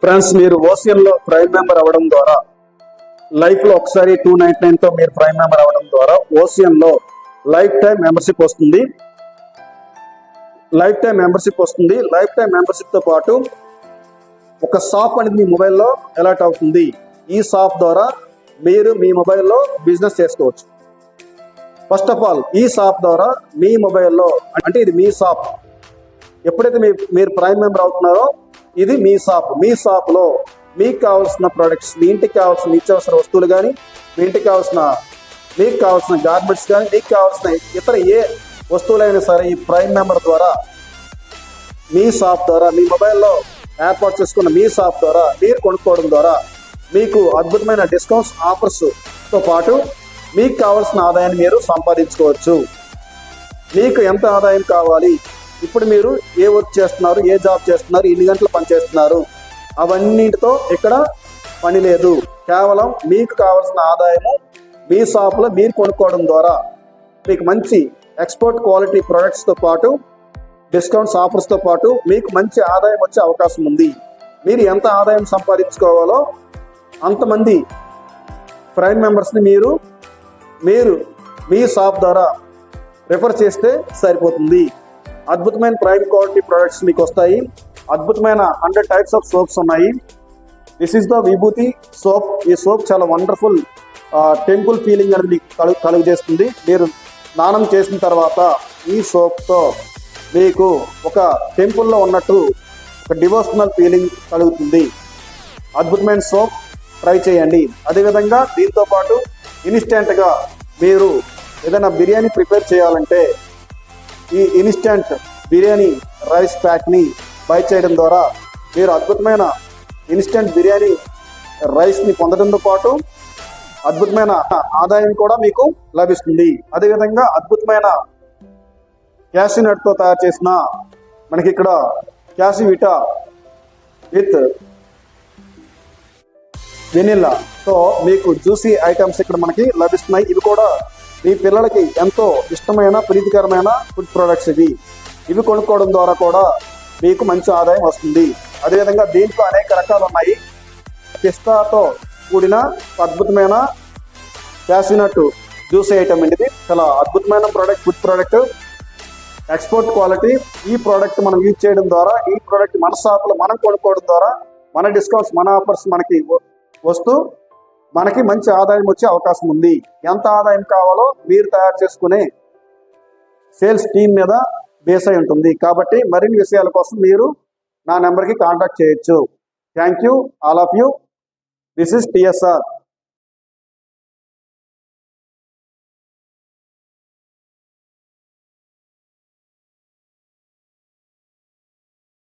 Friends, మీరు ocean లో prime member అవ్వడం ద్వారా లైఫ్ లో ఒకసారి 299 తో మీరు ప్రైమ్ మెంబర్ అవ్వడం ద్వారా ఓసియన్ లో లైఫ్ టైం మెంబర్షిప్ వస్తుంది. లైఫ్ టైం మెంబర్షిప్ తో పాటు ఒక షాప్ అనేది మీ మొబైల్లో అలర్ట్ అవుతుంది. ఈ షాప్ ద్వారా మీరు మీ మొబైల్లో బిజినెస్ చేసుకోవచ్చు. ఫస్ట్ ఆఫ్ ఆల్, ఈ షాప్ ద్వారా మీ మొబైల్లో, అంటే ఇది మీ షాప్, ఎప్పుడైతే మీరు ప్రైమ్ మెంబర్ అవుతున్నారో ఇది మీ షాప్. మీ షాప్లో మీకు కావాల్సిన ప్రొడక్ట్స్, మీ ఇంటికి కావాల్సిన నిత్యావసర వస్తువులు కానీ, మీకు కావాల్సిన గార్మెంట్స్ కానీ, మీకు కావాల్సిన ఇతర ఏ వస్తువులైనా సరే ఈ ప్రైమ్ మెంబర్ ద్వారా మీ షాప్ ద్వారా, మీ మొబైల్లో ఏర్పాటు చేసుకున్న మీ షాప్ ద్వారా మీరు కొనుక్కోవడం ద్వారా మీకు అద్భుతమైన డిస్కౌంట్స్, ఆఫర్స్తో పాటు మీకు కావాల్సిన ఆదాయాన్ని మీరు సంపాదించుకోవచ్చు. మీకు ఎంత ఆదాయం కావాలి, ఇప్పుడు మీరు ఏ వర్క్ చేస్తున్నారు, ఏ జాబ్ చేస్తున్నారు, ఎన్ని గంటలు పని చేస్తున్నారు, అవన్నిటితో ఇక్కడ పని లేదు. కేవలం మీకు కావాల్సిన ఆదాయము మీ షాపులో మీరు కొనుక్కోవడం ద్వారా మీకు మంచి ఎక్స్పోర్ట్ క్వాలిటీ ప్రొడక్ట్స్తో పాటు డిస్కౌంట్స్, ఆఫర్స్తో పాటు మీకు మంచి ఆదాయం వచ్చే అవకాశం ఉంది. మీరు ఎంత ఆదాయం సంపాదించుకోవాలో అంతమంది ప్రైమ్ మెంబర్స్ని మీరు మీ షాప్ ద్వారా రిఫర్ చేస్తే సరిపోతుంది. అద్భుతమైన ప్రైమ్ క్వాలిటీ ప్రొడక్ట్స్ మీకు వస్తాయి. అద్భుతమైన 100 టైప్స్ ఆఫ్ సోప్స్ ఉన్నాయి. దిస్ ఈస్ ద విభూతి సోప్. ఈ సోప్ చాలా వండర్ఫుల్ టెంపుల్ ఫీలింగ్ అనేది మీకు కలుగజేస్తుంది. మీరు స్నానం చేసిన తర్వాత ఈ సోప్తో మీకు ఒక టెంపుల్లో ఉన్నట్టు ఒక డివోషనల్ ఫీలింగ్ కలుగుతుంది. అద్భుతమైన సోప్, ట్రై చేయండి. అదేవిధంగా దీంతో పాటు ఇన్స్టెంట్గా మీరు ఏదైనా బిర్యానీ ప్రిపేర్ చేయాలంటే ఈ ఇన్స్టెంట్ బిర్యానీ రైస్ ప్యాక్ని బై చేయడం ద్వారా మీరు అద్భుతమైన ఇన్స్టెంట్ బిర్యానీ రైస్ని పొందడంతో పాటు అద్భుతమైన ఆదాయం కూడా మీకు లభిస్తుంది. అదేవిధంగా అద్భుతమైన క్యాషూ నట్తో తయారు చేసిన మనకి ఇక్కడ క్యాషూ విటా విత్ వెనిల్లాతో మీకు జ్యూసీ ఐటమ్స్ ఇక్కడ మనకి లభిస్తున్నాయి. ఇవి కూడా మీ పిల్లలకి ఎంతో ఇష్టమైన, ప్రీతికరమైన ఫుడ్ ప్రొడక్ట్స్ ఇవి కొనుక్కోవడం ద్వారా కూడా మీకు మంచి ఆదాయం వస్తుంది. అదేవిధంగా దీంట్లో అనేక రకాలు ఉన్నాయి. పిస్తాతో కూడిన అద్భుతమైన క్యాషూ నట్ జ్యూస్ ఐటమ్ అండి. ఇది చాలా అద్భుతమైన product, food product, export quality. ఈ ప్రోడక్ట్ మనం యూజ్ చేయడం ద్వారా, ఈ ప్రోడక్ట్ మన షాపులో మనం కొనుక్కోవడం ద్వారా మన డిస్కౌంట్స్, మన ఆఫర్స్ మనకి వస్తూ మనకి మంచి ఆదాయం వచ్చే అవకాశం ఉంది. ఎంత ఆదాయం కావాలో మీరు తయారు చేసుకునే సేల్స్ టీమ్ మీద బేస్ అయి ఉంటుంది. కాబట్టి మరిన్ని విషయాల కోసం మీరు నా నెంబర్కి కాంటాక్ట్ చేయొచ్చు. Thank you all of you. This is TSR.